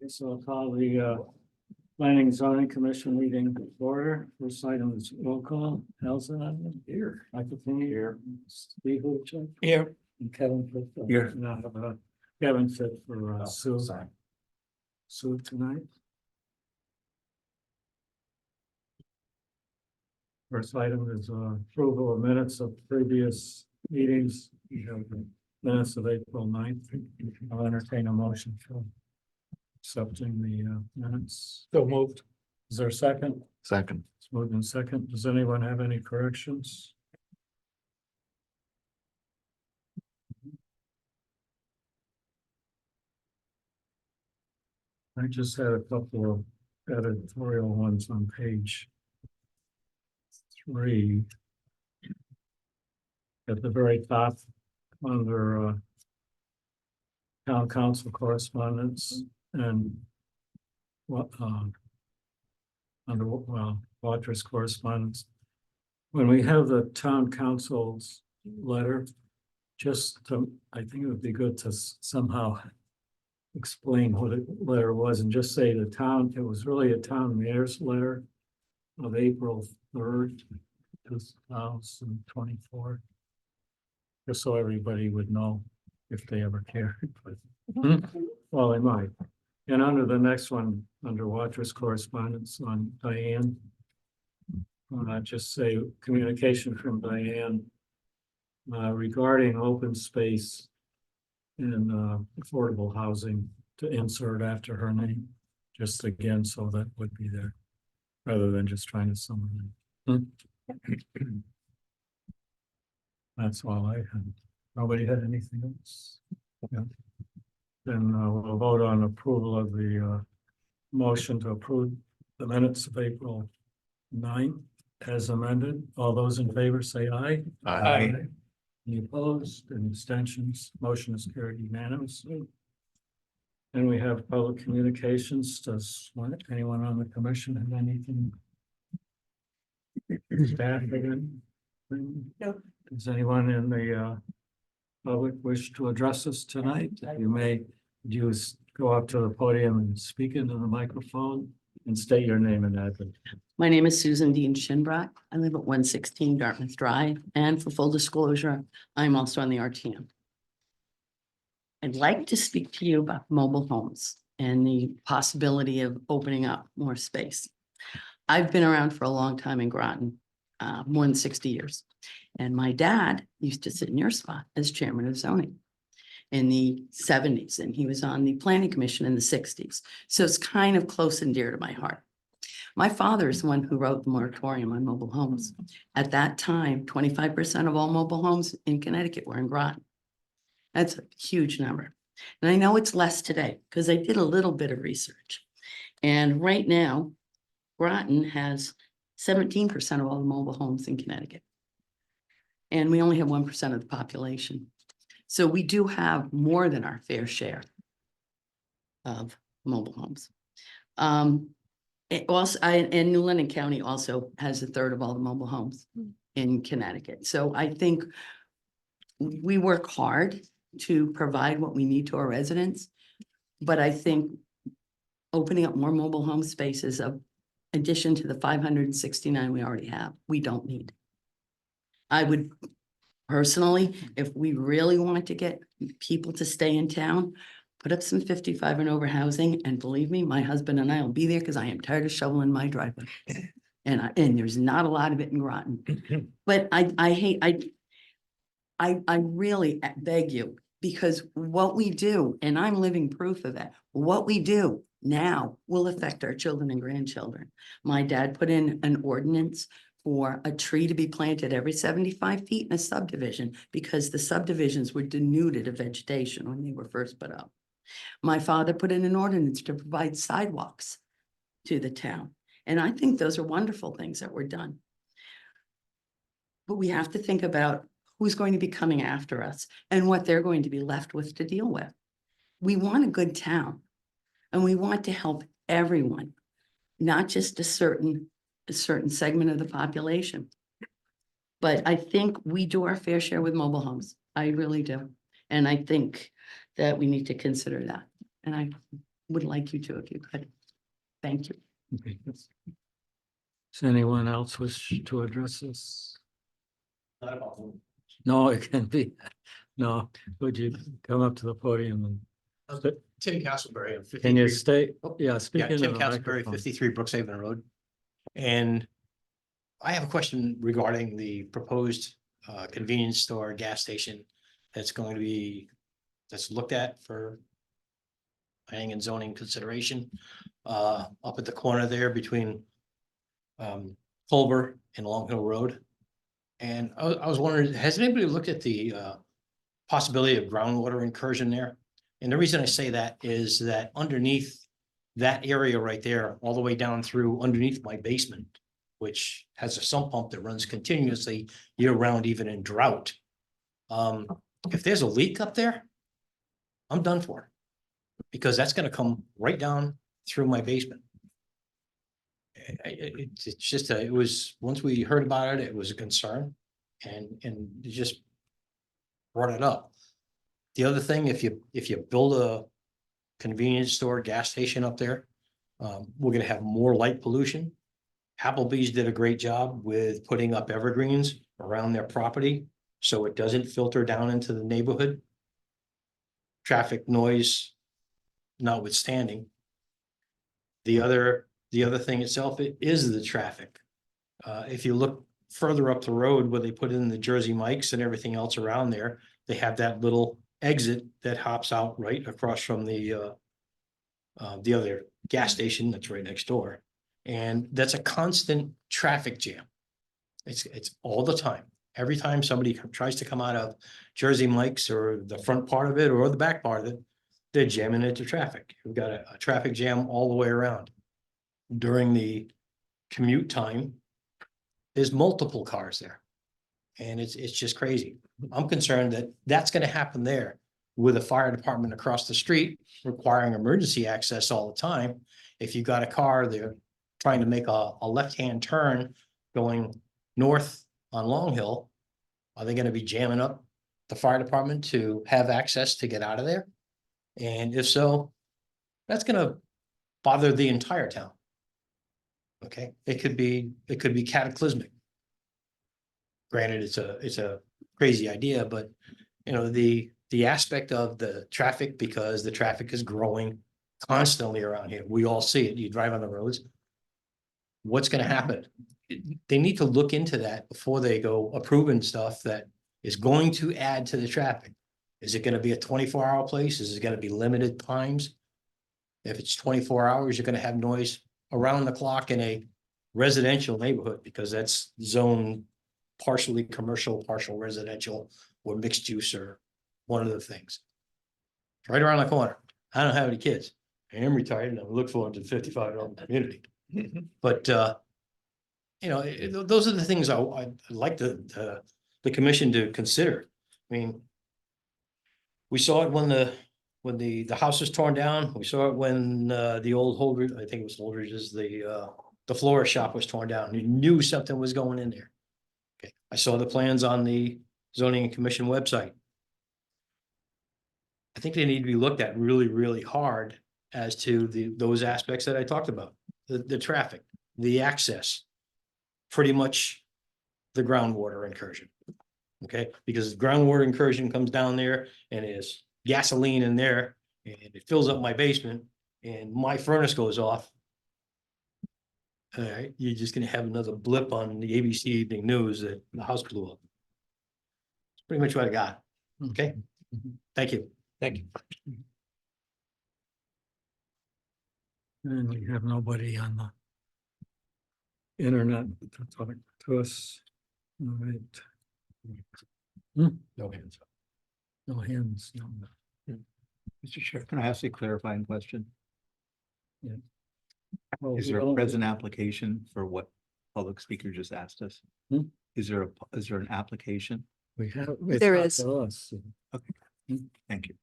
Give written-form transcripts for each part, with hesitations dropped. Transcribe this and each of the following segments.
So I'll call the Planning and Zoning Commission meeting to order. First item is roll call. Elsa here. Michael Finney here. Steve Huchin Here. and Kevin Fit. Here. Now, Kevin Fit for Sue. Sue tonight. First item is approval of minutes of previous meetings. We have the minutes of April 9th. I'll entertain a motion for accepting the minutes. So moved. Is there a second? Second. It's moved in second. Does anyone have any corrections? I just had a couple of editorial ones on page 3. At the very top, under town council correspondence and what under Water's correspondence. When we have the town council's letter, just to, I think it would be good to somehow explain what the letter was and just say the town, it was really a town mayor's letter of April 3rd, 2024. Just so everybody would know if they ever cared, but well, they might. And under the next one, under Water's correspondence on Diane, I'll just say communication from Diane regarding open space and affordable housing to insert after her name, just again, so that would be there, rather than just trying to summon it. That's all I had. Nobody had anything else? Yeah. Then we'll vote on approval of the motion to approve the minutes of April 9th as amended. All those in favor say aye. Aye. Any opposed? Any abstentions? Motion is carried unanimously. And we have public communications. Does anyone on the commission have anything? Staff have anything? No. Does anyone in the public wish to address us tonight? You may go up to the podium and speak into the microphone and state your name and address. My name is Susan Dean Shinbrock. I live at 116 Dartmouth Drive, and for full disclosure, I'm also on the RTM. I'd like to speak to you about mobile homes and the possibility of opening up more space. I've been around for a long time in Groton, more than 60 years. And my dad used to sit in your spot as chairman of zoning in the 70s, and he was on the planning commission in the 60s. So it's kind of close and dear to my heart. My father is the one who wrote the moratorium on mobile homes. At that time, 25% of all mobile homes in Connecticut were in Groton. That's a huge number. And I know it's less today because I did a little bit of research. And right now, Groton has 17% of all the mobile homes in Connecticut. And we only have 1% of the population. So we do have more than our fair share of mobile homes. It also, and New London County also has 1/3 of all the mobile homes in Connecticut. So I think we work hard to provide what we need to our residents. But I think opening up more mobile home spaces of addition to the 569 we already have, we don't need. I would personally, if we really want to get people to stay in town, put up some 55 and over housing, and believe me, my husband and I will be there because I am tired of shoveling my driveway. And there's not a lot of it in Groton. But I really beg you, because what we do, and I'm living proof of it, what we do now will affect our children and grandchildren. My dad put in an ordinance for a tree to be planted every 75 feet in a subdivision because the subdivisions were denuded of vegetation when they were first put up. My father put in an ordinance to provide sidewalks to the town. And I think those are wonderful things that were done. But we have to think about who's going to be coming after us and what they're going to be left with to deal with. We want a good town, and we want to help everyone, not just a certain segment of the population. But I think we do our fair share with mobile homes. I really do. And I think that we need to consider that. And I would like you to if you could. Thank you. Okay. Does anyone else wish to address this? Not about them. No, it can be. No, would you come up to the podium and Tim Castleberry of can you 53. stay? Oh, Yeah, speak Yeah, into Tim the Castleberry, microphone. 53 Brookshaven Road. And I have a question regarding the proposed convenience store, gas station that's going to be, that's looked at for planning and zoning consideration up at the corner there between Culver and Long Hill Road. And I was wondering, has anybody looked at the possibility of groundwater incursion there? And the reason I say that is that underneath that area right there, all the way down through underneath my basement, which has a sump pump that runs continuously year round, even in drought. If there's a leak up there, I'm done for. Because that's gonna come right down through my basement. It's just, it was, once we heard about it, it was a concern and it just brought it up. The other thing, if you build a convenience store, gas station up there, we're gonna have more light pollution. Applebee's did a great job with putting up evergreens around their property, so it doesn't filter down into the neighborhood. Traffic noise notwithstanding. The other thing itself, it is the traffic. If you look further up the road where they put in the Jersey Mikes and everything else around there, they have that little exit that hops out right across from the other gas station that's right next door. And that's a constant traffic jam. It's all the time. Every time somebody tries to come out of Jersey Mike's or the front part of it or the back part of it, they're jamming into traffic. We've got a traffic jam all the way around. During the commute time, there's multiple cars there. And it's just crazy. I'm concerned that that's gonna happen there with a fire department across the street requiring emergency access all the time. If you got a car, they're trying to make a left-hand turn going north on Long Hill, are they gonna be jamming up the fire department to have access to get out of there? And if so, that's gonna bother the entire town. Okay, it could be cataclysmic. Granted, it's a crazy idea, but you know, the aspect of the traffic, because the traffic is growing constantly around here. We all see it. You drive on the roads. What's gonna happen? They need to look into that before they go approving stuff that is going to add to the traffic. Is it gonna be a 24-hour place? Is it gonna be limited times? If it's 24 hours, you're gonna have noise around the clock in a residential neighborhood, because that's zone partially commercial, partial residential, or mixed use, or one of the things. Right around the corner. I don't have any kids. I am retired and I look forward to the 55 community. But you know, those are the things I'd like the commission to consider. I mean, we saw it when the house was torn down. We saw it when the old Holdridge, I think it was Holdridge's, the florist shop was torn down. You knew something was going in there. Okay, I saw the plans on the zoning and commission website. I think they need to be looked at really, really hard as to those aspects that I talked about. The traffic, the access, pretty much the groundwater incursion. Okay, because groundwater incursion comes down there and there's gasoline in there and it fills up my basement and my furnace goes off. All right, you're just gonna have another blip on the ABC Evening News that the house blew up. That's pretty much what I got. Okay, thank you. Thank you. And we have nobody on the internet to talk to us. All right. No hands up. No hands, no. Mr. Chair, can I ask a clarifying question? Well, Is there a present application for what public speaker just asked us? Hmm? Is there an application? We have. There is. Thank you.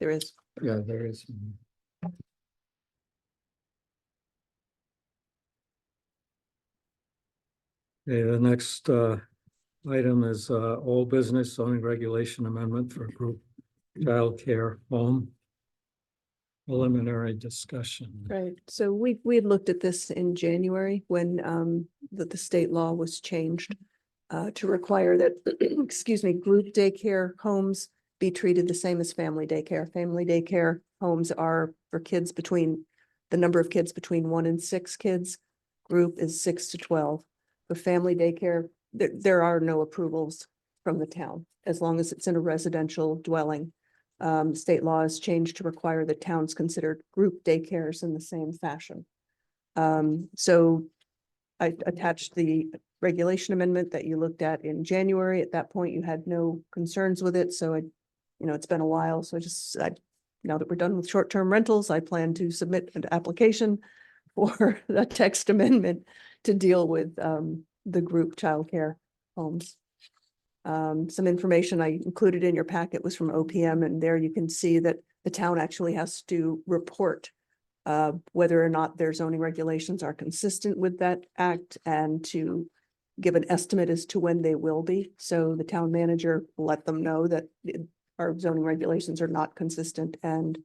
There is. Yeah, there is. Okay, the next item is old business zoning regulation amendment for group childcare home. preliminary discussion. Right, so we had looked at this in January when the state law was changed to require that, excuse me, group daycare homes be treated the same as family daycare. Family daycare homes are for kids between, the number of kids between 1 and 6 kids. Group is 6 to 12. For family daycare, there are no approvals from the town as long as it's in a residential dwelling. State law has changed to require that towns consider group daycares in the same fashion. So I attached the regulation amendment that you looked at in January. At that point, you had no concerns with it, so it's been a while, so now that we're done with short-term rentals, I plan to submit an application for a text amendment to deal with the group childcare homes. Some information I included in your packet was from OPM, and there you can see that the town actually has to report whether or not their zoning regulations are consistent with that act and to give an estimate as to when they will be. So the town manager let them know that our zoning regulations are not consistent and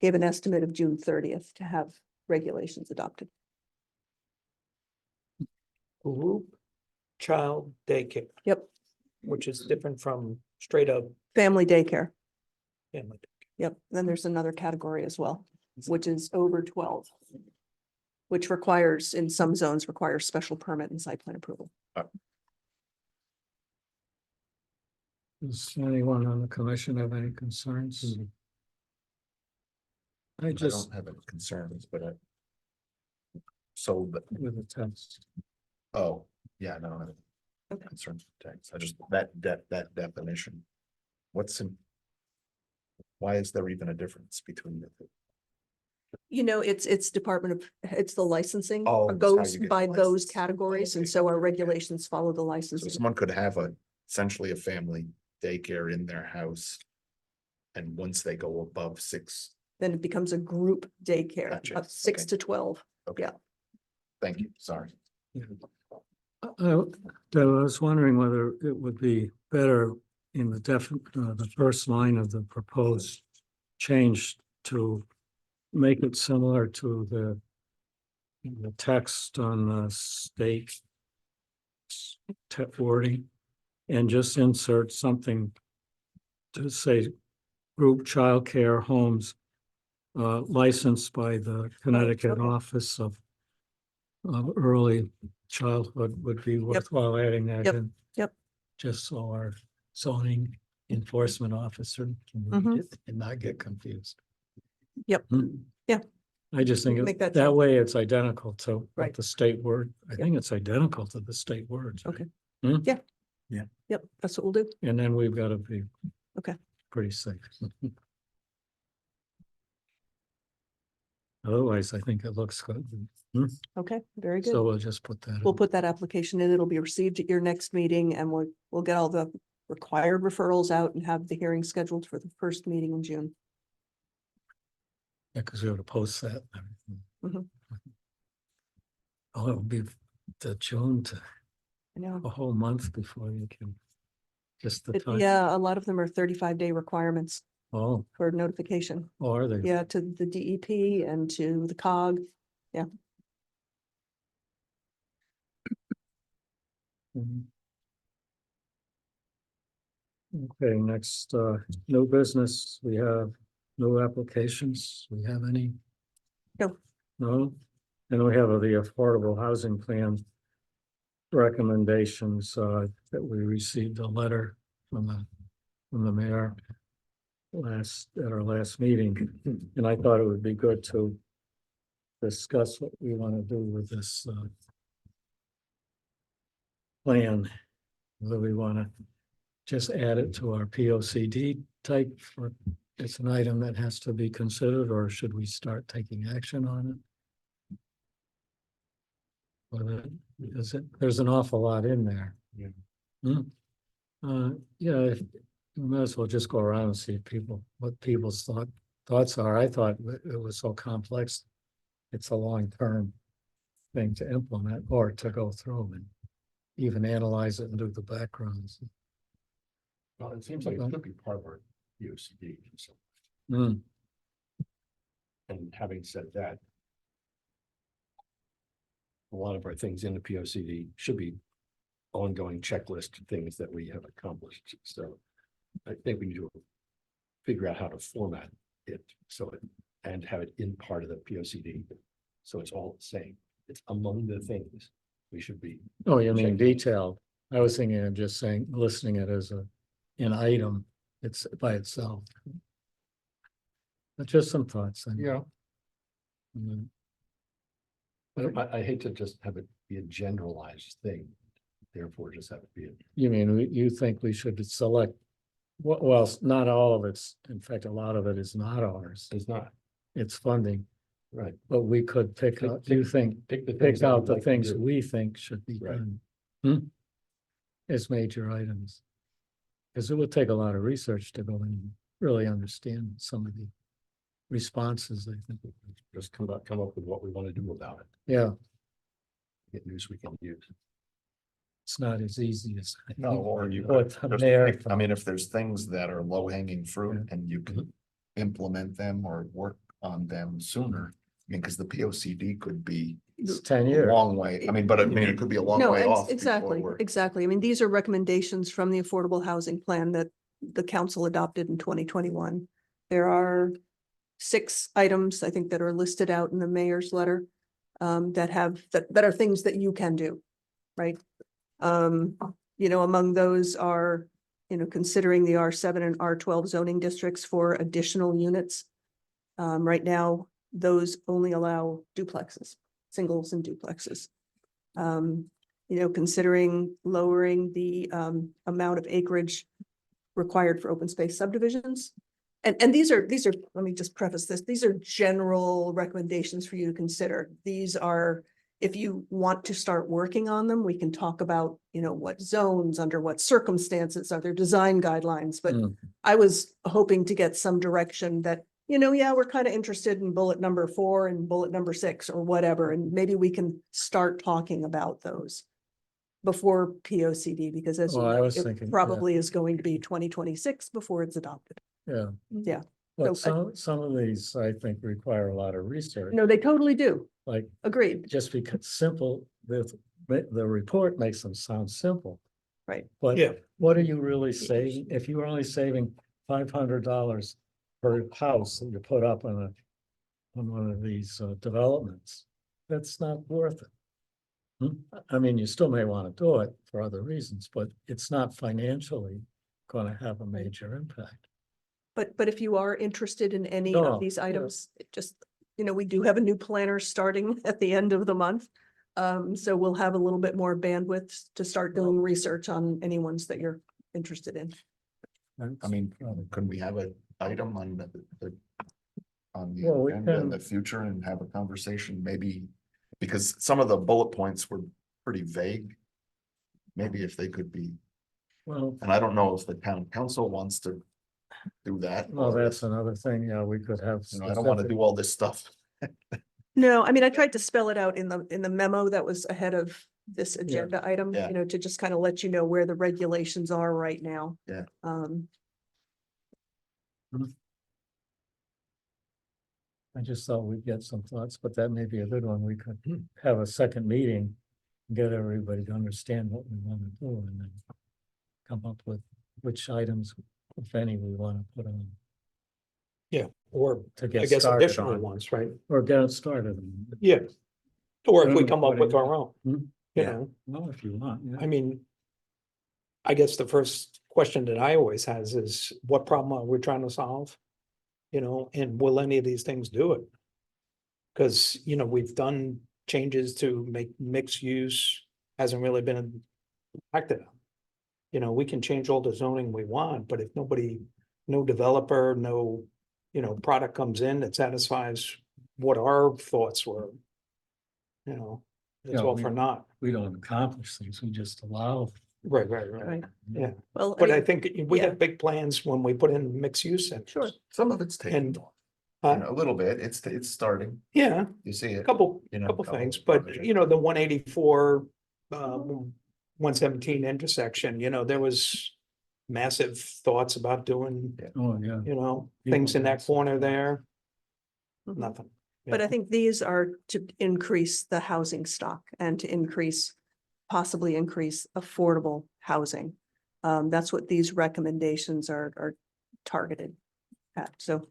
gave an estimate of June 30th to have regulations adopted. Group child daycare, Yep, which is different from straight up family daycare. family. Yep, then there's another category as well, which is over 12. Which requires, in some zones, requires special permit and site plan approval. Does anyone on the commission have any concerns? I I just, don't have any concerns, but so, with the text, oh, yeah, I don't have Okay. concerns with text. I just, that definition. Why is there even a difference between the two? It's it's the licensing Oh, it's how goes you get by those licensed. categories, and so our regulations follow the So licensing. someone could have essentially a family daycare in their house. And once they go above 6, Then it becomes a group daycare Gotcha. of 6 Okay. to 12. okay. Yeah. Thank you, sorry. I was wondering whether it would be better in the first line of the proposed change to make it similar to the text on the state wording, and just insert something to say group childcare homes licensed by the Connecticut Okay. Office of Early Childhood would be worthwhile adding that Yep. in. Yep. Just so our zoning enforcement officer can read Mhm. it and not get confused. Yep. Hmm. Yeah. I just think Make that that change. way it's identical to what Right. the state word. I think it's identical to the state words. Okay. Hmm? Yep, that's what we'll do. And then we've got to be. Okay. Pretty safe. Otherwise, I think it looks good. Okay, very good. So we'll just put that. We'll in. put that application in. It'll be received at your next meeting, and we'll get all the required referrals out and have the hearing scheduled for the first meeting in June. Yeah, because we have to post that. and everything. Mhm. Oh, it'll be the June to I know. a whole month before you can. Just the time. Yeah, a lot of them are 35-day requirements Oh, for notification. are they? Yeah, to the DEP and to the COG. Mhm. Okay, next, new business, we have no applications, we have any? No. No, and we have the affordable housing plan recommendations, that we received a letter from the mayor at our last meeting, and I thought it would be good to discuss what we want to do with this, plan. Whether we want to just add it to our P O C D type, or it's an item that has to be considered, or should we start taking action on it? There's an awful lot in there. Yeah. Yeah, we might as well just go around and see what people's thoughts are. I thought it was so complex. It's a long-term thing to implement or to go through and even analyze it and do the backgrounds. Well, it seems like it could be part of our UCD. So Hmm. And having said that, a lot of our things in the P O C D should be ongoing checklist things that we have accomplished. So I think we need to figure out how to format it so it, and have it in part of the P O C D. So it's all the same. It's among the things we should be. Oh, you mean Check. detailed? I was thinking of just saying, listing it as an item, it's by itself. But just some thoughts. then. Yeah. And then- I hate to just have it be a generalized thing, therefore just have it be. You mean, you think we should select, well, not all of it's, in fact, a lot of it is not ours. It's not, It's funding, right. but we could pick Pick- out, you think, Pick the things pick that out we'd the like to things do. we think should be Right. done. As major items. Because it would take a lot of research to go in and really understand some of the responses, I think. Just come up with what we want to do about it. Yeah, Get news we can use. it's not as easy as. I No, think. or you But could just there, pick- I mean, if there's things that are low hanging fruit and you can implement them or work on them sooner. I mean, because the P O C D could be it's 10 a years. long way. I mean, but I mean, it could be a long No, way off. before exactly, we're- exactly. I mean, these are recommendations from the Affordable Housing Plan that the council adopted in 2021. There are 6 items, I think, that are listed out in the mayor's letter that are things that you can do, right? Among those are, considering the R7 and R12 zoning districts for additional units. Right now, those only allow duplexes, singles and duplexes. Considering lowering the amount of acreage required for open space subdivisions. And these are, let me just preface this, these are general recommendations for you to consider. These are, if you want to start working on them, we can talk about, what zones, under what circumstances, are there design guidelines, but Mm. I was hoping to get some direction that, yeah, we're kind of interested in bullet number 4 and bullet number 6 or whatever, and maybe we can start talking about those before P O C D, because as you Well, I know, was it thinking, yeah. probably is going to be 2026 before it's adopted. Yeah. Yeah. But So some of these, I think, require a lot of research, No, they totally do. like Agreed. just because simple, the report makes them sound simple. Right. But Yeah. what are you really saving? If you were only saving $500 per house that you put up on one of these developments, that's not worth it. I mean, you still may want to do it for other reasons, but it's not financially going to have a major impact. But if you are interested in any No, of these yeah. items, it just, we do have a new planner starting at the end of the month. So we'll have a little bit more bandwidth to start doing research on any ones that you're interested in. I mean, could we have an item on the Well, we agenda in can- the future and have a conversation, maybe? Because some of the bullet points were pretty vague. Maybe if they could be, Well, and I don't know if the town council wants to do that. well, or that's if, another thing. Yeah, we could have. I don't want to do all this stuff. No, I mean, I tried to spell it out in the memo that was ahead of this agenda item, Yeah. to just kind of let you know where the regulations are right now. Yeah. I just thought we'd get some thoughts, but that may be a good one. We could have a second meeting. Get everybody to understand what we want to do and then come up with which items, if any, we want to put on Yeah, or to I get guess started additional on, ones, right? or get it started. Yeah. Or if we Mm, come up what with do you- our own, Hmm? you Yeah. know, Well, if you want, yeah. I mean. I guess the first question that I always has is what problem are we trying to solve? And will any of these things do it? Cause we've done changes to make mixed use, hasn't really been acted on. We can change all the zoning we want, but if no developer, no, product comes in that satisfies what our thoughts were. It's Yeah, all we- for naught. We don't accomplish things, we just allow. Right. Right. Yeah, Well, but I mean, think we yeah. have big plans when we put in mixed use in. Sure. Some of it's taken, And, a little bit, it's starting, Yeah, you see a it. couple You know, couple couple things, but projects. the 184, 117 intersection, there was massive thoughts about doing, Oh, yeah. things in that People- corner there. Mhm. nothing. But I Yeah. think these are to increase the housing stock and to possibly increase affordable housing. That's what these recommendations are targeted at. So,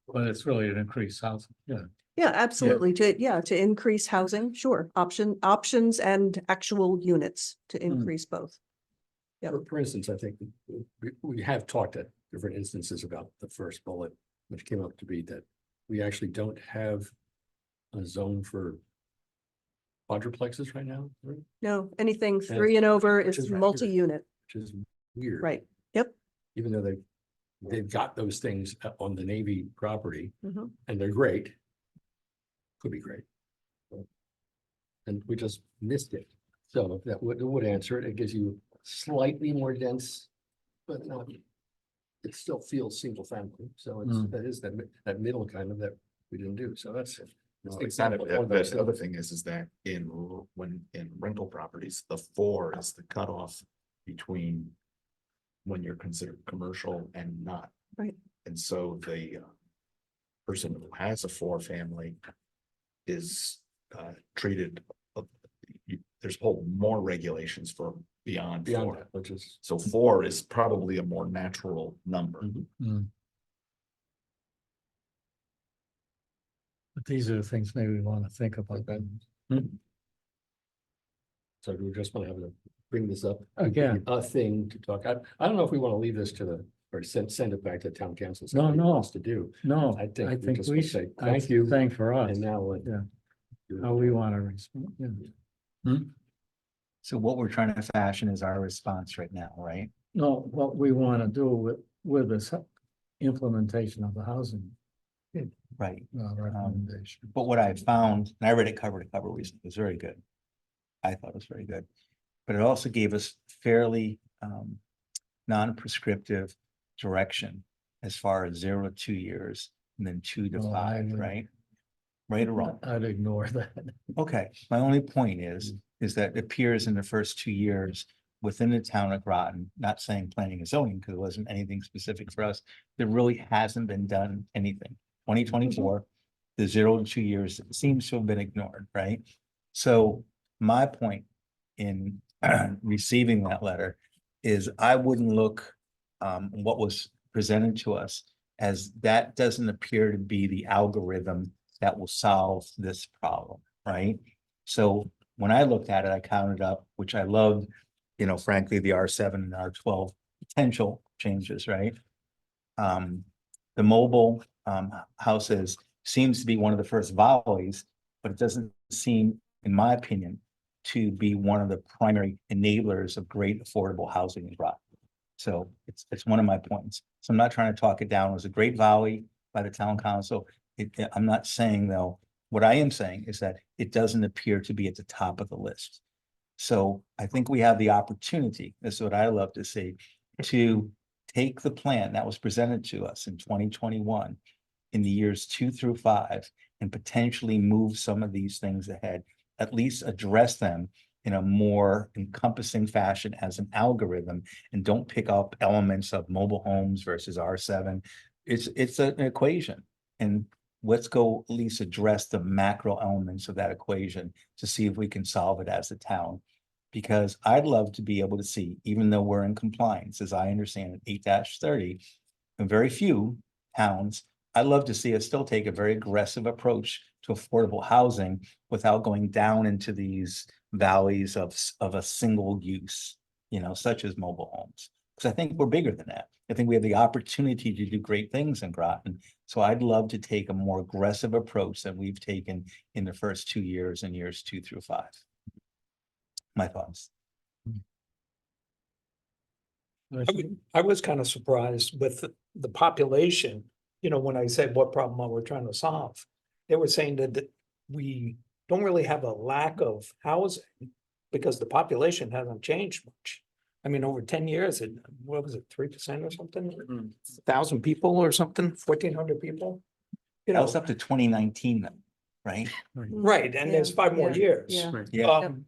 But it's really an increased housing, yeah. yeah, absolutely. To increase housing, sure. Options and actual units to increase both. Yep. For instance, I think we have talked at different instances about the first bullet, which came up to be that we actually don't have a zone for quadruplexes right now, right? No, anything 3 and over which is is right here. multi-unit, Which is weird. right? Yep. Even though they've got those things on the Navy property Mhm. and they're great. Could be great. And we just missed it. So that would answer it. It gives you slightly more dense, but not. It still feels single family. So that is that middle kind of that we didn't do. So that's it. It's an example of one of those The other things. thing is that when in rental properties, the 4 is the cutoff between when you're considered commercial and not. Right. And so the person who has a 4 family is treated, there's whole more regulations for beyond Beyond 4. that, which is. So 4 is probably a more natural number. But these are the things maybe we want to think about. So do we just want to have bring this up? Again. A thing to talk. I don't know if we want to leave this to or send it back to town council. No, somebody no. wants to do. No, I think I we think just we would should, say thank you. Thank for us, And now. how we want to respond, yeah. So what we're trying to fashion is our response right now, right? No, what we want to do with this implementation of the housing Right. recommendation. But what I found, and I read it cover to cover recently, it was very good. I thought it was very good. But it also gave us fairly non-prescriptive direction as far as 0 to 2 years and then 2 to Oh, 5, I- right? Right or wrong? I'd ignore that. Okay, my only point is that it appears in the first 2 years within the town of Groton, not saying planning and zoning, because it wasn't anything specific for us. There really hasn't been done anything. 2024, the 0 to 2 years seems to have been ignored, right? So my point in receiving that letter is I wouldn't look what was presented to us as that doesn't appear to be the algorithm that will solve this problem, right? So when I looked at it, I counted up, which I loved, frankly, the R7 and R12 potential changes, right? The mobile houses seems to be one of the first volleys, but it doesn't seem, in my opinion, to be one of the primary enablers of great affordable housing in Groton. So it's one of my points. So I'm not trying to talk it down. It was a great volley by the town council. I'm not saying though, what I am saying is that it doesn't appear to be at the top of the list. So I think we have the opportunity, this is what I love to see, to take the plan that was presented to us in 2021 in the years 2 through 5 and potentially move some of these things ahead, at least address them in a more encompassing fashion as an algorithm, and don't pick up elements of mobile homes versus R7. It's an equation, and let's go at least address the macro elements of that equation to see if we can solve it as a town. Because I'd love to be able to see, even though we're in compliance, as I understand it, 8-30, and very few towns, I'd love to see us still take a very aggressive approach to affordable housing without going down into these valleys of a single use, such as mobile homes. Because I think we're bigger than that. I think we have the opportunity to do great things in Groton. So I'd love to take a more aggressive approach than we've taken in the first 2 years and years 2 through 5. My thoughts. I was kind of surprised with the population, when I said what problem are we trying to solve? They were saying that we don't really have a lack of housing because the population hasn't changed much. I mean, over 10 years, what was it, 3% or something? 1,000 people or something, 1,400 people? That was up to 2019, right? Right, and there's 5 more years. Yeah.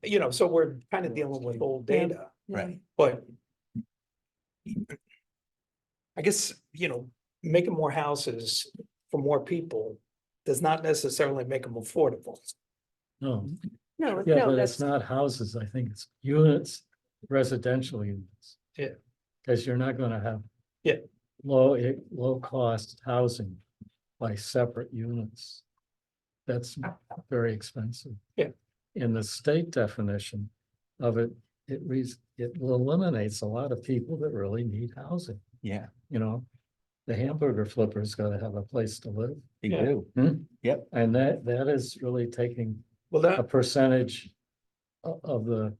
Yeah, So we're kind of dealing with old Yeah. data, right. but I guess, making more houses for more people does not necessarily make them affordable. No, No, yeah, no, but that's, it's not houses. I think it's units, residential units. Yeah. Cause you're not gonna have. Yeah. Low cost housing by separate units. That's very expensive. Yeah. In the state definition of it, it eliminates a lot of people that really need housing, Yeah, you know? The hamburger flipper's gotta have a place to live. they Yeah. do. Hmm? Yep. And that is really taking Well, a that, percentage of the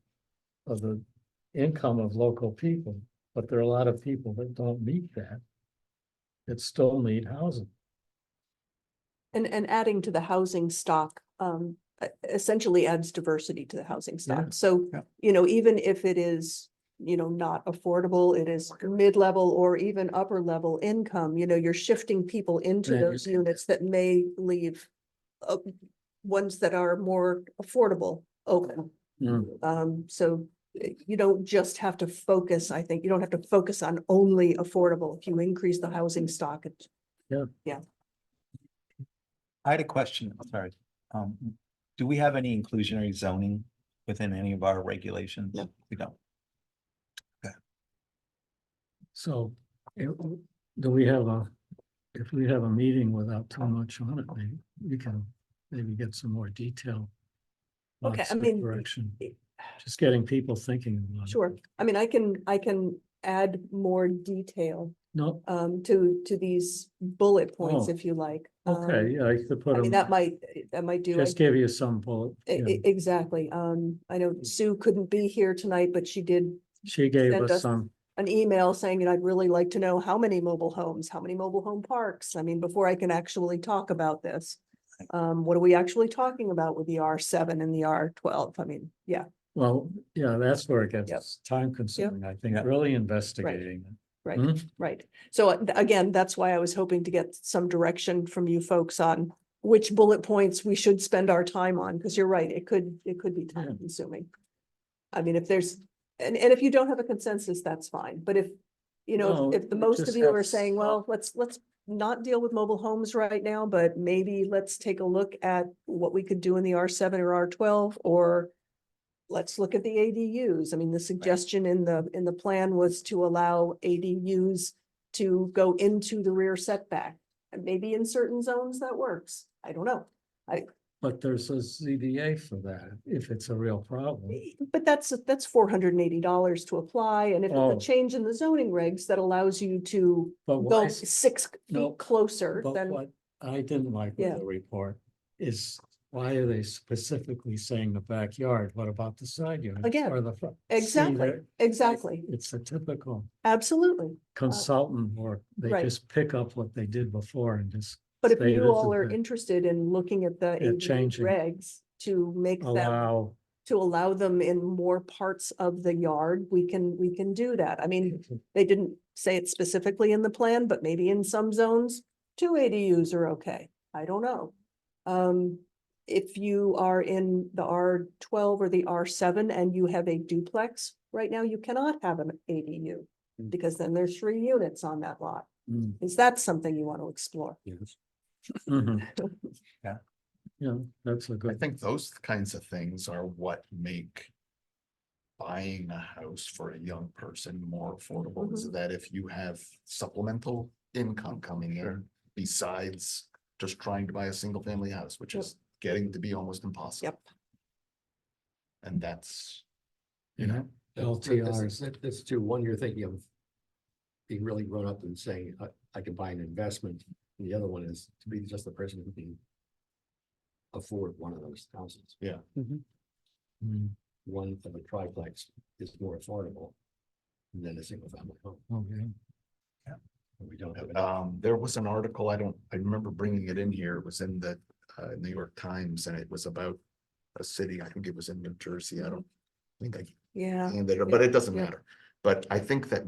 income of local people, but there are a lot of people that don't meet that. That still need housing. and adding to the housing stock, essentially adds diversity to the housing Yeah. stock. So, Yeah. even if it is, not affordable, it is mid-level or even upper level income, you're shifting people into Yeah, you those units that may leave ones that are more affordable open. So you don't just have to focus, I think, you don't have to focus on only affordable. If you increase the housing stock, I had a question, sorry. Do we have any inclusionary zoning within any of our regulations? No. We don't. So, do we have if we have a meeting without too much on it, maybe we can maybe get some more detail. Okay, lots I of mean, Direction, just getting people thinking about it. sure. I mean, I can add more detail No, to these bullet points Oh, if you like. okay, yeah, I could put I mean, them, that might do. just give you some bullet. Yeah. Exactly. I know Sue couldn't be here tonight, but she did She gave send us us some, an email saying, I'd really like to know how many mobile homes, how many mobile home parks. I mean, before I can actually talk about this. What are we actually talking about with the R7 and the R12? I mean, yeah, well, yeah, that's where it Yep. gets time consuming, I think, Yeah. really investigating. it. right, Hmm? right. So again, that's why I was hoping to get some direction from you folks on which bullet points we should spend our time on, because you're right, it could be Yeah. time consuming. I mean, if there's, and if you don't have a consensus, that's fine, but if, No, if the we most of just you have are saying, well, let's not deal with mobile homes right now, but maybe let's take a look at what we could do in the R7 or R12, or let's look at the ADUs. I mean, the suggestion in the plan was to allow ADUs to go into the rear setback. And maybe in certain zones that works. I don't know. But there's a ZBA for that, if it's a real problem. But that's $480 to apply, and if it's Oh. a change in the zoning regs that allows you to But why go is- 6 No, feet closer, But then what I didn't like with Yeah. the report is why are they specifically saying the backyard? What about the side units? Again, Or the front? See, exactly, there- exactly, It's a typical absolutely. consultant work. They right. just pick up what they did before and just But if say, you this all is are the- interested in looking at the Yeah, ADU changing. regs to make them, allow. to allow them in more parts of the yard, we can do that. I mean, they didn't say it specifically in the plan, but maybe in some zones, 2 ADUs are okay. I don't know. If you are in the R12 or the R7 and you have a duplex, right now you cannot have an ADU. Because then there's 3 units on that lot. Mm, Is that something you want to explore? Yes. mhm. Yeah. Yeah, that's a I good, think those kinds of things are what make buying a house for a young person more affordable, is that if you have supplemental income coming in besides just trying to buy a single family house, which is getting to be almost impossible. Yep. And that's, you know, LTRs. That's too, one, you're thinking of being really grown up and saying, I can buy an investment. And the other one is to be just the person who can afford one of those houses. Mm, One of a triplex is more affordable than a single family home. okay. We don't have it. there was an article, I remember bringing it in here, it was in the New York Times, and it was about a city, I think it was in New Jersey, I don't think I Yeah, handed it, but it doesn't yeah. matter. But I think that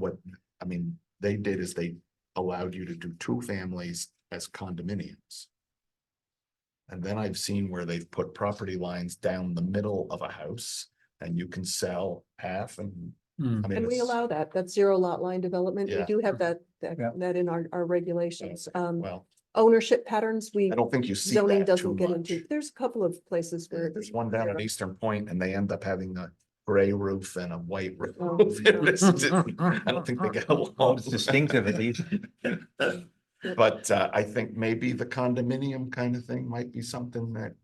they did is they allowed you to do 2 families as condominiums. And then I've seen where they've put property lines down the middle of a house and you can sell half and. Mm, I mean, and we it's- allow that. That's 0 lot line development. We Yeah. do have Yeah. that in our regulations. Well, ownership patterns, we, I don't think you see zoning that too doesn't get much. into, there's a couple of places where. There's one down at Eastern Point and they end up having a gray roof and a white roof. Oh, I don't think they get Well, along. it's distinctive at least. But I think maybe the condominium kind of thing might be something that,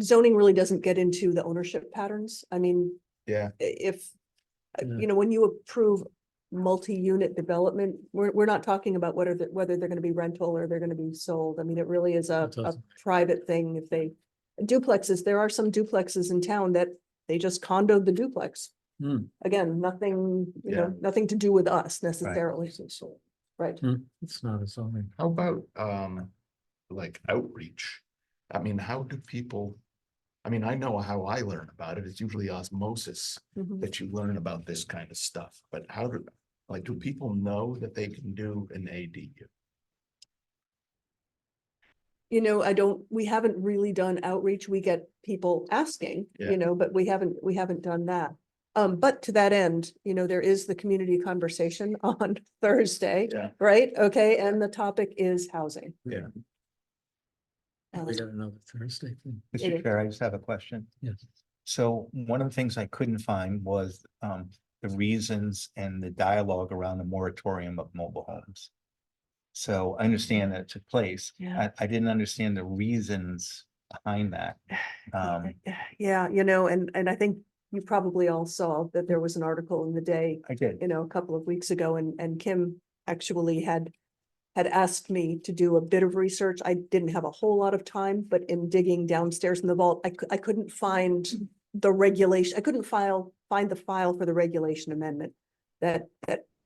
Zoning really doesn't get into the ownership patterns. I mean, yeah, if, Yeah. you know, when you approve multi-unit development, we're not talking about whether they're gonna be rental or they're gonna be sold. I mean, it really is a It doesn't. private thing. If they, duplexes, there are some duplexes in town that they just condoed the duplex. Hmm. Again, nothing, you Yeah. know, nothing to do with us necessarily. Right. It's not a zoning. how about like outreach? I mean, how do people? I mean, I know how I learn about it. It's usually osmosis Mhm. that you learn about this kind of stuff, but how do, like, do people know that they can do an ADU? You know, we haven't really done outreach. We get people asking, Yeah. you know, but we haven't done that. But to that end, you know, there is the community conversation on Thursday, Yeah. right? Okay, and the topic is housing. Yeah. We got another Thursday thing. It Mr. is. Chair, I just have a question. Yes. So one of the things I couldn't find was the reasons and the dialogue around the moratorium of mobile homes. So I understand that it took place. Yeah. I didn't understand the reasons behind that. Yeah, you know, and I think you probably all saw that there was an article in the Day, I did. you know, a couple of weeks ago, and Kim actually had asked me to do a bit of research. I didn't have a whole lot of time, but in digging downstairs in the vault, I couldn't find the regulation. I couldn't find the file for the regulation amendment that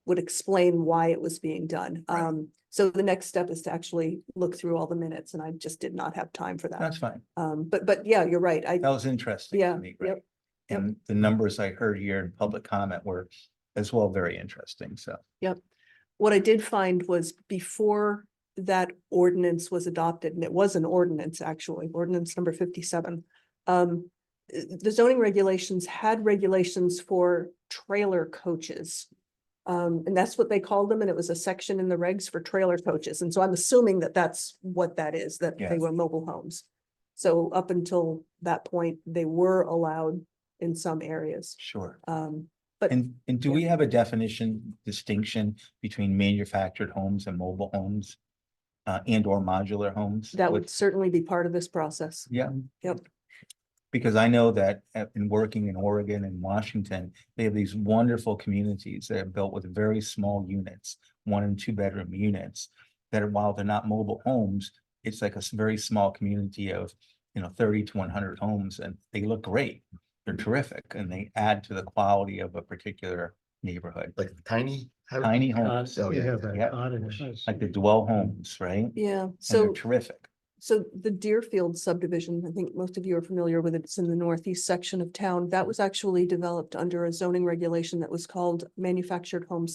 would explain why it was being done. Right. So the next step is to actually look through all the minutes, and I just did not have time for that. That's fine. But yeah, you're right. That was interesting Yeah, to me, right? yep, yep. And the numbers I heard here in public comment were as well very interesting, so. What I did find was before that ordinance was adopted, and it was an ordinance, actually, ordinance number 57. The zoning regulations had regulations for trailer coaches. And that's what they called them, and it was a section in the regs for trailer coaches. And so I'm assuming that that's what that is, that they Yes. were mobile homes. So up until that point, they were allowed in some areas. Sure. But And do yeah. we have a definition distinction between manufactured homes and mobile homes? And or modular homes? that would certainly be part of this process. Yeah. Yep. Because I know that in working in Oregon and Washington, they have these wonderful communities that are built with very small units, 1 and 2 bedroom units. That are, while they're not mobile homes, it's like a very small community of, 30 to 100 homes, and they look great. They're terrific, and they add to the quality of a particular neighborhood. Like tiny. house? Tiny homes, Oh, We yeah, have yeah, a yeah. cottage. like the dwell homes, right? Yeah, And they're so terrific. the Deerfield subdivision, I think most of you are familiar with it. It's in the northeast section of town. That was actually developed under a zoning regulation that was called manufactured home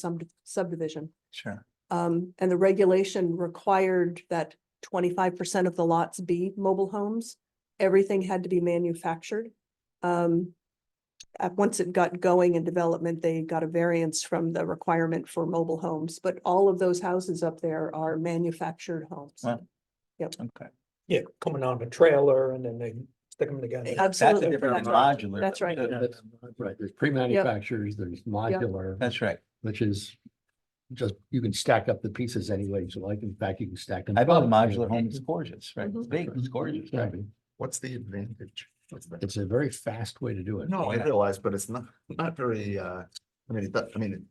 subdivision. Sure. And the regulation required that 25% of the lots be mobile homes. Everything had to be manufactured. Once it got going in development, they got a variance from the requirement for mobile homes, but all of those houses up there are manufactured homes. Wow. Yep. Okay. Yeah, coming on a trailer and then they stick them together. Absolutely. That's a different That's right. modular. That's right. That's right. There's pre-manufacturers, there's modular. That's right. Which is just, you can stack up the pieces any way you like. In fact, you can stack them. I built a up. modular home. It's gorgeous, right? It's Mhm. big, it's gorgeous. Right. What's the advantage? It's a very fast way to do it. No, I Yeah. realize, but it's not very, I mean,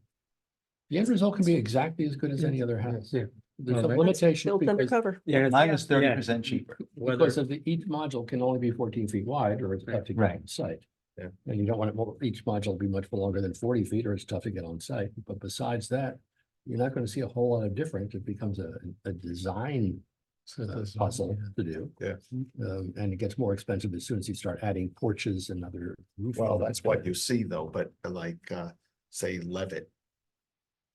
The end result can be exactly as good as any other house. Yeah. There's Well, some right. limitations Built because, undercover. Yeah, Mine was yeah. 30% cheaper. Whether, because of each module can only be 14 feet wide, or it's tough to get Right. on site. Yeah. And you don't want each module to be much longer than 40 feet, or it's tough to get on site. But besides that, you're not going to see a whole lot of difference. It becomes a design puzzle to do. Yeah. And it gets more expensive as soon as you start adding porches and other roof. well, that's what you see though, but like, say Levitt.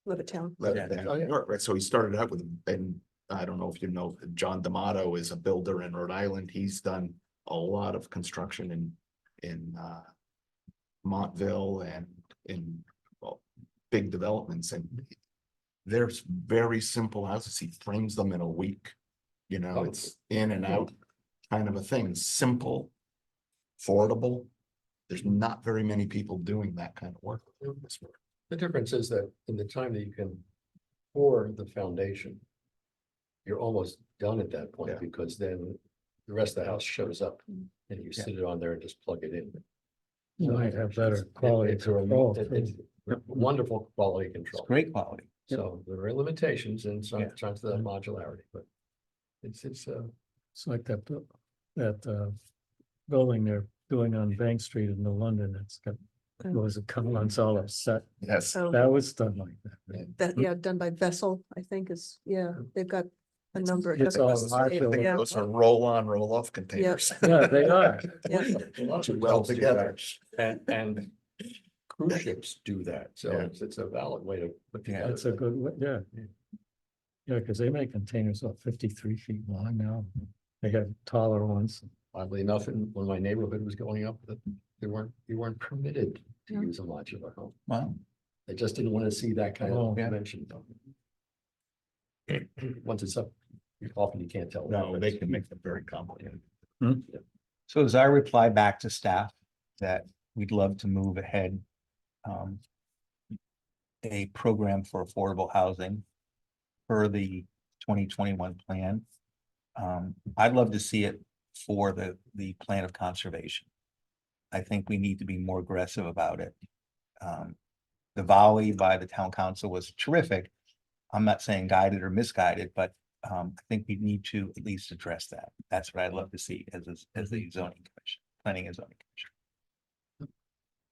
Levittown. Levitt, Yeah. Oh, yeah. New York, right? So he started out with, and I don't know if you know, John D'Amato is a builder in Rhode Island. He's done a lot of construction in Montville and in, well, big developments, and there's very simple houses. He frames them in a week. You know, Oh. it's in and out kind of a thing, simple, affordable. There's not very many people doing that kind of work. The difference is that in the time that you can pour the foundation, you're almost done at that point, Yeah. because then the rest of the house shows up and you Yeah. sit it on there and just plug it in. You might have better It's- quality it's a rem- control. it's wonderful quality It's control. great quality. So there are limitations in some, Yeah. terms of that modularity, but it's, It's like building they're doing on Bank Street in New London. It's got, was it Collins all upset? Yes. Oh, That was done like that. right? that, yeah, done by Vessel, I think is, yeah, they've got a number. It's all I think Yeah. those are roll-on, roll-off containers. Yeah, they are. Yeah. a lot of Well hotels do together. that, and cruise ships do that, so Yeah. it's a valid way to put Yeah, together. That's a good, yeah. Yeah, because they make containers of 53 feet long now. They have taller ones. Oddly enough, when my neighborhood was going up, that you weren't permitted to Yeah. use a modular home. Wow. They just didn't want to see that kind Oh, of yeah. dimension. Once it's up, often you can't tell. the No, they difference. can make them very complicated. So as I reply back to staff that we'd love to move ahead. A program for affordable housing. Per the 2021 plan. I'd love to see it for the plan of conservation. I think we need to be more aggressive about it. The volley by the town council was terrific. I'm not saying guided or misguided, but I think we need to at least address that. That's what I'd love to see as the zoning commission, planning and zoning commission.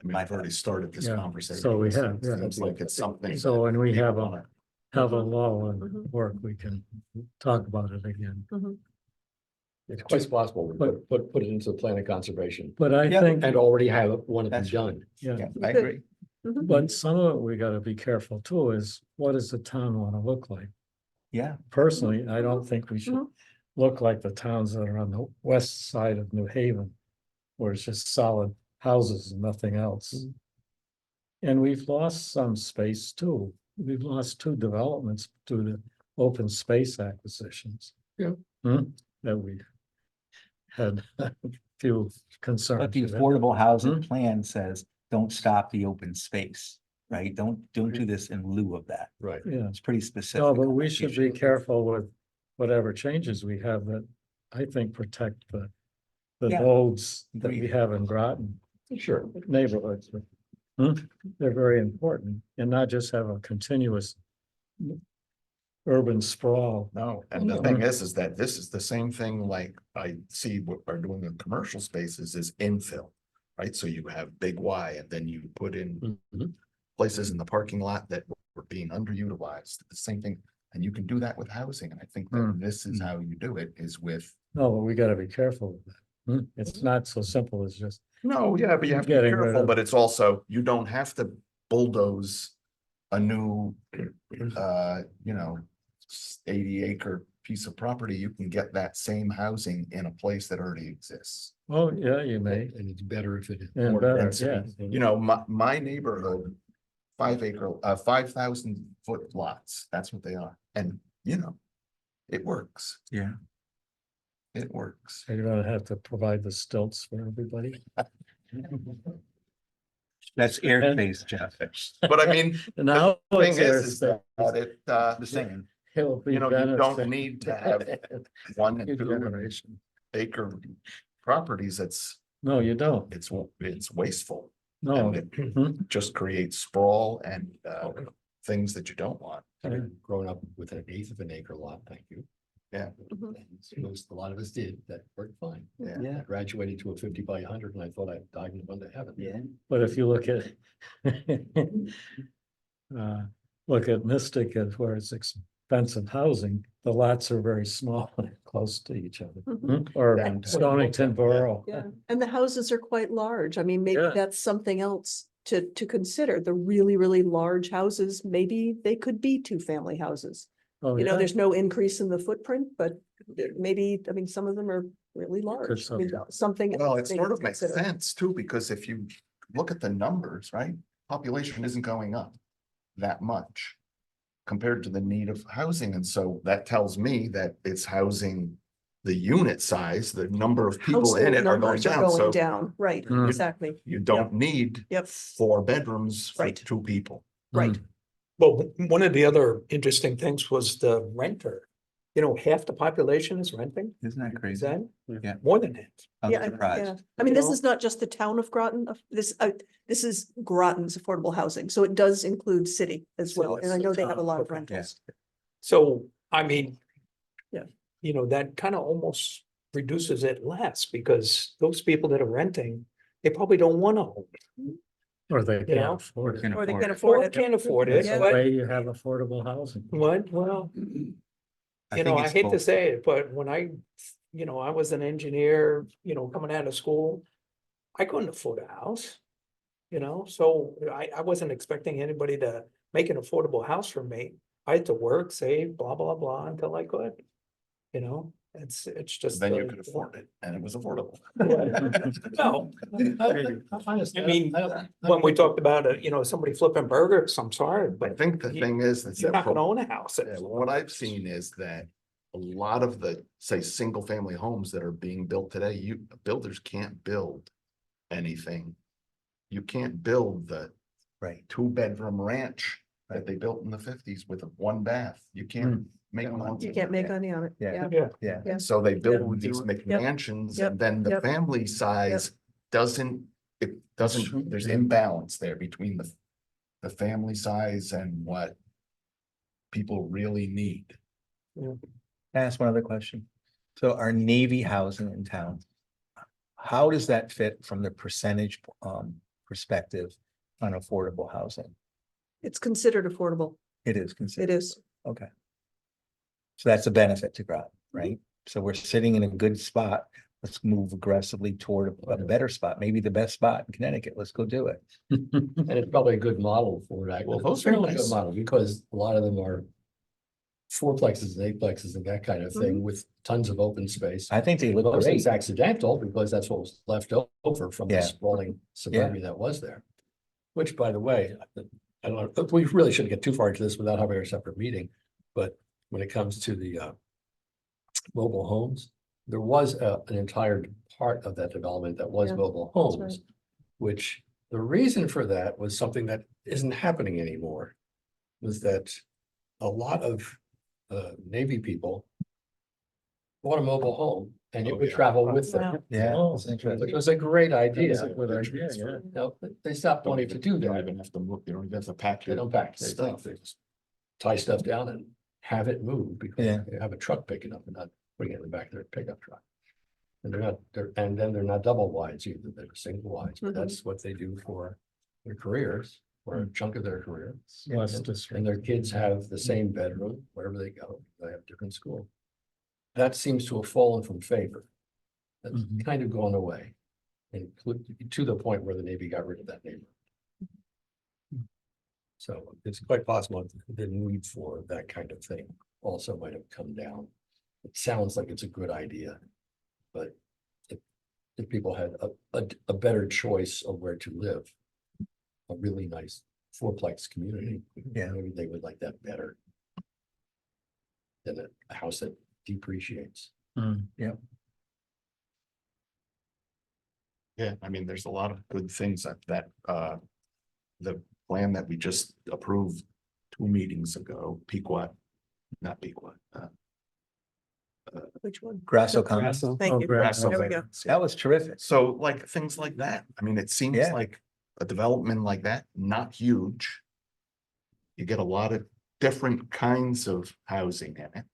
I mean, I've already started this Yeah, conversation. so we so have, it yeah. Seems like it's something. So when we have wanna- a Mhm. law and Mhm. work, we can talk about it again. It's quite possible, we But- put it into the plan of conservation But I Yeah, think, and already have one of them That's- done. yeah, Yeah, I Good. agree. but some of it we gotta be careful too, is what does the town wanna look like? Yeah, Personally, I don't think we should Mhm. look like the towns that are on the west side of New Haven. Where it's just solid houses and nothing else. And we've lost some space too. We've lost 2 developments due to open space acquisitions. Yeah. That we had a few concerns. but the with. affordable housing plan says, don't stop the open space, right? Don't do this in lieu of that. Right. Yeah, It's pretty specific. no, but on we that should issue. be careful with whatever changes we have that I think protect the Yeah. nodes that we Agreed. have in Groton Sure. neighborhoods. They're very important and not just have a continuous urban sprawl. No, and the thing is that this is the same thing like I see what we're doing in commercial spaces is infill. Right, so you have big Y and then you put in Mhm. places in the parking lot that were being underutilized, the same thing. And you can do that with housing, and I think that this is how you do it, is with. No, but we gotta be careful with that. It's not so simple as just, No, yeah, but you have to be Getting rid careful, of- but it's also, you don't have to bulldoze a new, you know, 80-acre piece of property. You can get that same housing in a place that already exists. oh, yeah, you may. And it's better if it. And More better, density. yeah. You know, my neighborhood, 5,000-foot lots, that's what they are. And, you know, it works. Yeah. It works. So you're gonna have to provide the stilts for everybody. That's airspace, Jeff. But I mean, Now. thing it's is that it, The same. It'll be you know, you don't Venice. need to have 1 and New 2 generation. acre properties. No, you don't. It's wasteful. No. And it Mhm. just creates sprawl and things that you don't want. Having grown up with an eighth of an acre lot, thank you. Yeah. Mhm. And most, a lot of us did, that worked fine. Yeah. I graduated to a 50 by 100 and I thought I died and gone to heaven. Yeah. But if you look at look at Mystic as where it's expensive housing, the lots are very small and close to each other. Mhm. Or Yeah. Stonington Borough. Yeah, and the houses are quite large. I mean, maybe Yeah. that's something else to consider. The really, really large houses, maybe they could be 2-family houses. Oh, You know, yeah. there's no increase in the footprint, but maybe, I mean, some of them are really large. I mean, something. Well, it else sort to of makes consider. sense too, because if you look at the numbers, right? Population isn't going up that much. compared to the need of housing. And so that tells me that it's housing, the unit size, the number of people in Household it are going numbers down. So down, right, Mm. exactly, you don't need yep, 4 bedrooms for Right. 2 people. right. Well, one of the other interesting things was the renter. You know, half the population is renting. Isn't that Is crazy? that Yeah. more than half? I'm Yeah, surprised. yeah. I mean, this know? is not just the town of Groton, this is Groton's affordable housing, so it does include city as well, and I know they have a lot of Okay. rentals. So, I mean. Yeah. You know, that kind of almost reduces it less because those people that are renting, they probably don't want a home. Or they You can't know? afford it. Or they can Or afford it. can't afford it, That's the but way you have affordable housing. what, well. I You know, think I it's hate to both. say it, but when I was an engineer, coming out of school, I couldn't afford a house. So I wasn't expecting anybody to make an affordable house for me. I had to work, save, blah, blah, blah, until I could. It's just. Then you could afford it and it was affordable. No, I I mean, when we talked about it, somebody flipping burgers, I'm sorry, I but think the thing is that you're not gonna own a house. yeah, what I've seen is that a lot of the, say, single family homes that are being built today, builders can't build anything. You can't build the Right. 2-bedroom ranch that they built in the 50s with a 1 bath. You can't make Yeah. money. You can't make money on it, Yeah. yeah. Yeah, Yeah. Yeah. So they Yeah. build these McMansions Yep. and then the Yep. family size there's imbalance there between the family size and what people really need. Can I ask one other question? So our Navy housing in town, how does that fit from the percentage perspective on affordable housing? It's considered affordable, It is it considered, is. okay. So that's a benefit to Groton, right? So we're sitting in a good spot. Let's move aggressively toward a better spot, maybe the best spot in Connecticut. Let's go do it. And it's probably a good model for that. Well, Well, those those are are a good nice. model because a lot of them are fourplexes and eightplexes and that kind of thing with tons of open space. I think they look Most of it's great. accidental because that's what was left over from the Yeah. sprawling suburbia that was there. Which, by the way, I don't know, we really shouldn't get too far into this without having a separate meeting. But when it comes to the mobile homes, there was an entire part of that development that was Yeah, mobile that's homes. Which the reason for that was something that isn't happening anymore. Was that a lot of Navy people bought a mobile home and it Oh, would yeah. travel with Wow. them. Yeah. Oh, it's interesting. It was a great idea. That's a good idea, yeah. No, they stopped wanting to do You don't that. even have to move, you don't even have to pack They your don't pack stuff. stuff. They just tie stuff down and have it move because Yeah. they have a truck picking up and not putting it in the back of their pickup truck. And then they're not double wides either. They're single wides, but Mhm. that's what they do for their careers, or a chunk of their career. Less And district. their kids have the same bedroom wherever they go. They have different school. That seems to have fallen from favor. That's Mhm. kind of gone away. To the point where the Navy got rid of that neighborhood. So it's quite possible that the need for that kind of thing also might have come down. It sounds like it's a good idea. But if people had a better choice of where to live. A really nice fourplex community. Yeah. Maybe they would like that better. Than a house that depreciates. Mm. Yeah, I mean, there's a lot of good things that the plan that we just approved 2 meetings ago, not Pequot. Which one? Grasso Commons, Thank you, Grasso. there we go. that was terrific. So like things like that, I mean, it seems Yeah. like a development like that, not huge. You get a lot of different kinds of housing in it.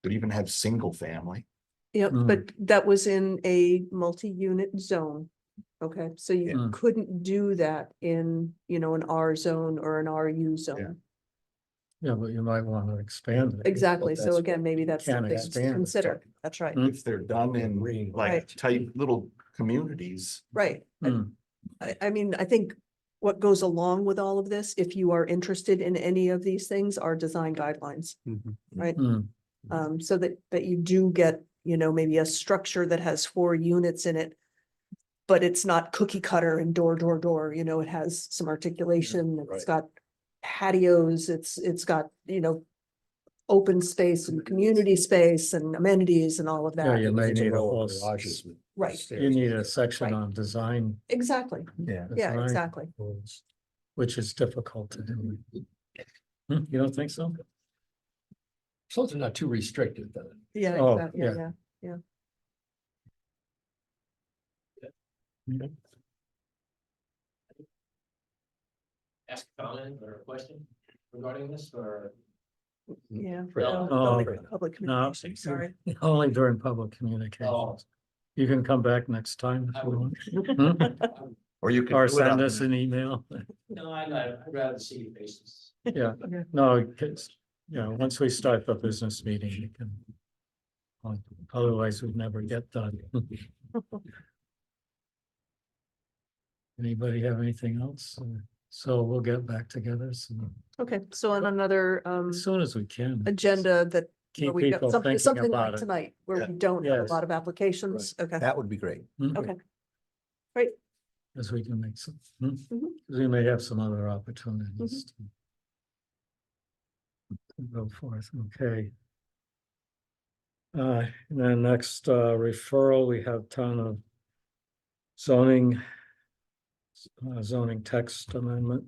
Could even have single family. Yep, Mm. but that was in a multi-unit zone. Okay, so you Mm. couldn't do that in, an R zone or an RU zone. Yeah, but you might want to expand it. Exactly, so that's again, maybe that's Can't something to expand it. consider, that's right, Mm. If they're done in Green. like Right. tight little communities. right. Mm. I mean, I think what goes along with all of this, if you are interested in any of these things, are design guidelines. Right, Mm. so that you do get, maybe a structure that has 4 units in it. But it's not cookie cutter and door, it has some articulation, right. it's got patios, it's got, open space and community space and amenities and all of Yeah, that. you may It's a need a row whole, of garages with Right. stairs. you need a section Right. on design. Exactly. Yeah. Yeah, design exactly. rules, which is difficult to do. You don't think so? So it's not too restricted then. Yeah, Oh, exactly. yeah. Yeah. Ask a comment or a question regarding this or? Yeah. Fred. No, Oh, only okay. public No, communication, sorry. only during public communications. You can come back next time if you want. Or you can. Or do it on send the us an email. No, I'd rather see your faces. Yeah, no, because, once we start the business meeting, you can. Otherwise, we'd never get done. Anybody have anything else? So we'll get back together soon, Okay, so on another as soon as we can. agenda that where Keep we got people something, thinking something about like it. tonight, where Yeah. we don't have a Yes. lot of applications. Okay, That would be great. okay. Great. As we can make some, Mhm. we may have some other opportunities. to Go forth, okay. And then next referral, we have ton of zoning. Zoning text amendment.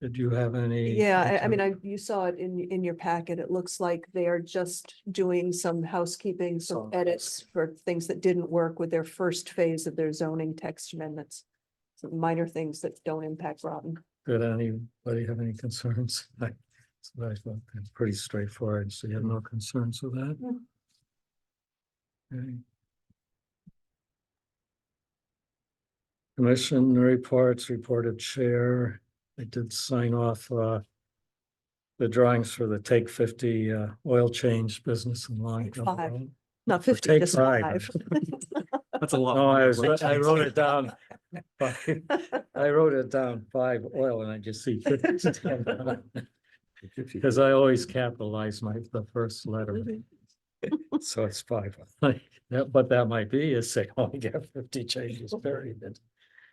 Did you have any? Yeah, I mean, you saw it in your packet. It looks like they are just doing some housekeeping, some Some edits for things that didn't work with their first phase of their zoning text amendments. Some minor things that don't impact Groton. Did anybody have any concerns? So I thought it's pretty straightforward, so you have no concerns with that? Okay. Commission reports, reported chair. I did sign off the drawings for the Take 50 oil change business in Long. Take 5. Not 50, Take just 5. 5. That's a lot. No, I wrote it down. I wrote it down 5 oil and I just see 50. Because I always capitalize the first letter. So it's 5. But that might be a say, only get 50 changes period.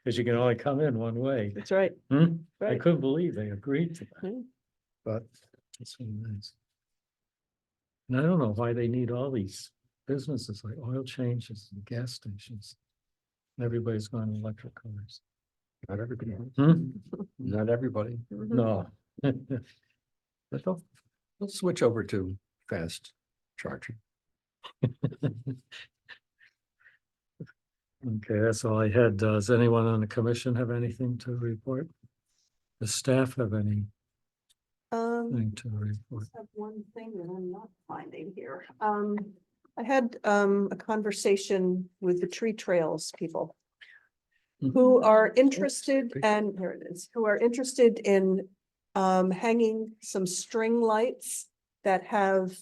Because you can only come in one way. That's right. I Right. couldn't believe they agreed to that. Hmm. But it's what it is. And I don't know why they need all these businesses like oil changes and gas stations. Everybody's going electric cars. Not everybody. Hmm? Not everybody. Mhm. No. But they'll switch over to fast charging. Okay, that's all I had. Does anyone on the commission have anything to report? The staff have anything to report? Have one thing that I'm not finding here. I had a conversation with the tree trails people who are interested, and here it is, who are interested in hanging some string lights that have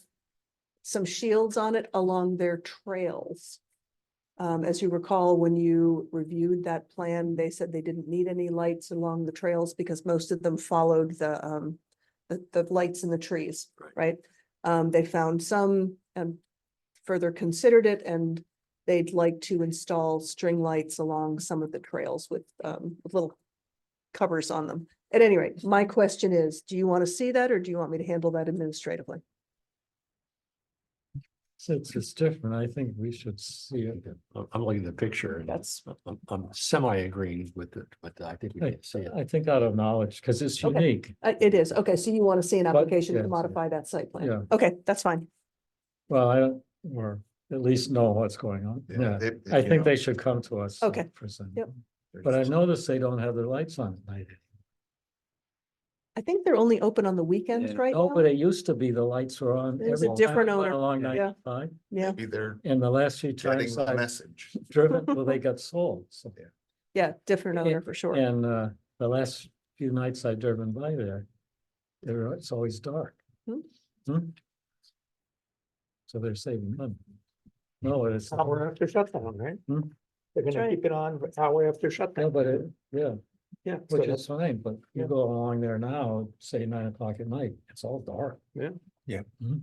some shields on it along their trails. As you recall, when you reviewed that plan, they said they didn't need any lights along the trails because most of them followed the lights in the trees, right? They found some and further considered it, and they'd like to install string lights along some of the trails with little covers on them. At any rate, my question is, do you want to see that or do you want me to handle that administratively? It's different. I think we should see it. I'm looking at the picture and That's I'm semi agreeing with it, but I think we can see it. I think out of knowledge, because it's Okay. unique. it is. Okay, so you want to see an But, application to yes, modify that site plan? Yeah. Okay, that's fine. Well, I don't, or at least know what's going on. Yeah, I you think know, they should come to us. Okay. Present. Yep. But I noticed they don't have their lights on at night. I think they're only open on the weekends right No, now. but it used to be the lights were on. There's a every time different I went owner. Along Yeah. 95, Yeah, Maybe they're and the last few getting times the I've message. driven, well, they got sold, so. yeah, different owner for sure. And the last few nights I've driven by there, it's always dark. Hmm. Hmm? So they're saving money. No, it's, Hour after shutdown, right? Hmm. They're That's gonna right. keep it on hour after no, shutdown. but Yeah. so which that's- is fine, but you Yeah. go along there now, say 9 o'clock at night, it's all dark. Mhm.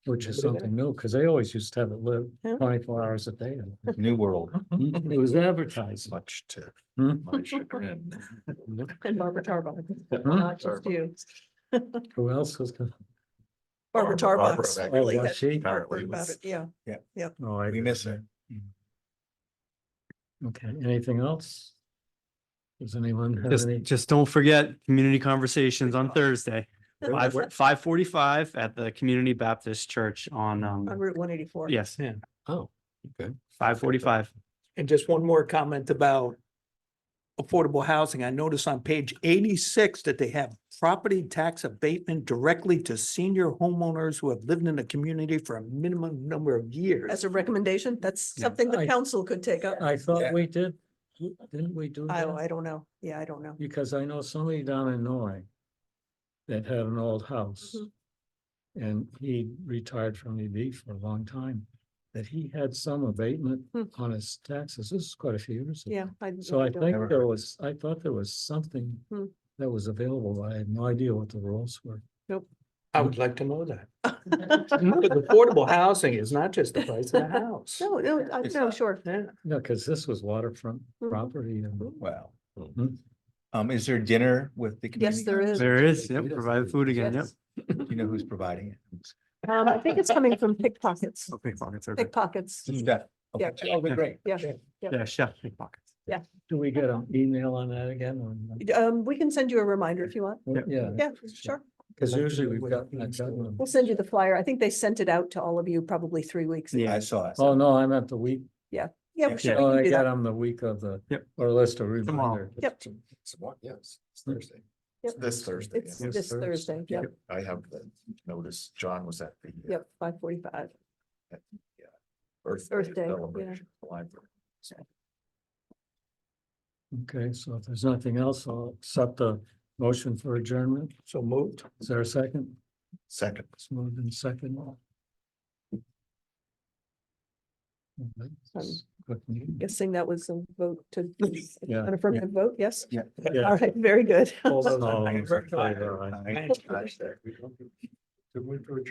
which is Nobody something new, because they always used to have it live Yeah. 24 hours a day. New world. It was advertised. Much to Hmm? my chagrin. And Barbara Tarbuck, Hmm? not just you. Who else was going? Barbara Barbara Tarbuck's Tarbuck. really Oh, was had she? heartburn about Apparently it, yeah. Oh, I We didn't miss know. her. Okay, anything else? Does anyone have Just, any? just don't forget community conversations on Thursday, Where's that? 5:45 at the Community Baptist Church on, On Route 184. yes, Oh, okay. 5:45. And just one more comment about affordable housing. I noticed on page 86 that they have property tax abatement directly to senior homeowners who have lived in the community for a minimum number of years. As a recommendation, that's Yeah. something the I- council could take up. I thought Yeah. we did, didn't we do I that? don't know. Yeah, I don't know. Because I know somebody down in Norway that had an old house. Mhm. And he retired from EV for a long time, that he had some abatement Hmm. on his taxes. This is quite a few years ago. Yeah. So I don't think know. there was, I thought there was something Hmm. that was available. I had no idea what the rules were. I would like to know that. Because affordable housing is not just the price of the house. No, no, sure. Yeah. No, because this was waterfront Mhm. property and Wow. Hmm. Is there dinner with the? Yes, community there is. There is, yep, provide food again, yep. members? You know who's providing it? I think it's coming from pickpockets, Oh, pickpockets, okay. pickpockets. Chef. Okay. Yeah. Oh, great. Yeah. Yeah, chef pickpockets. do we get an email on that again? or not? We can send you a reminder if you want. Yeah, Yeah, sure. because usually we've got, I've got one. We'll send you the flyer. I think they sent it out to all of you probably 3 weeks ago. Yeah. I saw it. Oh, no, I meant the week. Yeah, Yeah. sure, Oh, we I can do got that. them the week of the. Yep. Or list a Tomorrow. reminder. Yep. It's what, yes, it's Thursday. Yep. This Thursday. It's yeah. this Thursday. Yep, I have the notice. John was at the. yep, 5:45. Earth Earth Day Day, yeah. celebration at the library. So, Okay, so if there's nothing else, I'll accept the motion for adjournment. So moved. Is there a second? Second. It's moved in second. Quick meeting. Guessing that was a vote to, Yeah. an affirmative vote, yes? Yeah. Yeah. All right, very good. All those in All favor? in favor, aye. Aye. Good one for adjournment.